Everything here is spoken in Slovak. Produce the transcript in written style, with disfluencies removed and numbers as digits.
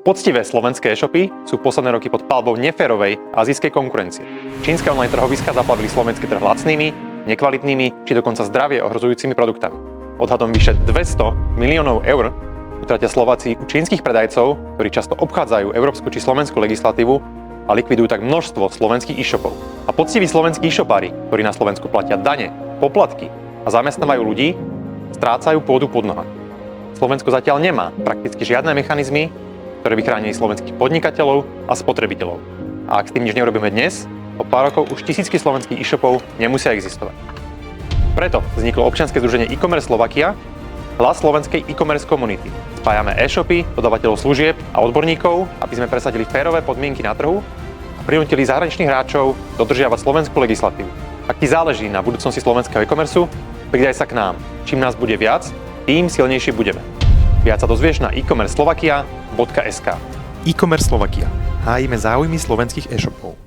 Poctivé slovenské e-shopy sú posledné roky pod palbou neférovej azijskej konkurencie. Čínske online trhoviská zaplavili slovenský trh lacnými, nekvalitnými či dokonca zdravie ohrozujúcimi produktami. Odhadom vyše 200 miliónov eur utratia Slováci u čínskych predajcov, ktorí často obchádzajú európsku či slovenskú legislatívu a likvidujú tak množstvo slovenských e-shopov. A poctiví slovenskí e-shopári, ktorí na Slovensku platia dane, poplatky a zamestnávajú ľudí, strácajú pôdu pod nohami. Slovensko zatiaľ nemá prakticky žiadne mechanizmy, ktoré by chránili slovenských podnikateľov a spotrebiteľov. A ak s tým nič neurobíme dnes, o pár rokov už tisícky slovenských e-shopov nemusia existovať. Preto vzniklo občianske združenie e-commerce Slovakia, hlas slovenskej e-commerce komunity. Spájame e-shopy, dodávateľov služieb a odborníkov, aby sme presadili férové podmienky na trhu a prinútili zahraničných hráčov dodržiavať slovenskú legislatívu. Ak ti záleží na budúcnosti slovenského e-commerceu, pridaj sa k nám. Čím nás bude viac, tým silnejší budeme. Viac sa dozvieš na e-commerceslovakia.sk. E-commerce Slovakia. Hájime záujmy slovenských e-shopov.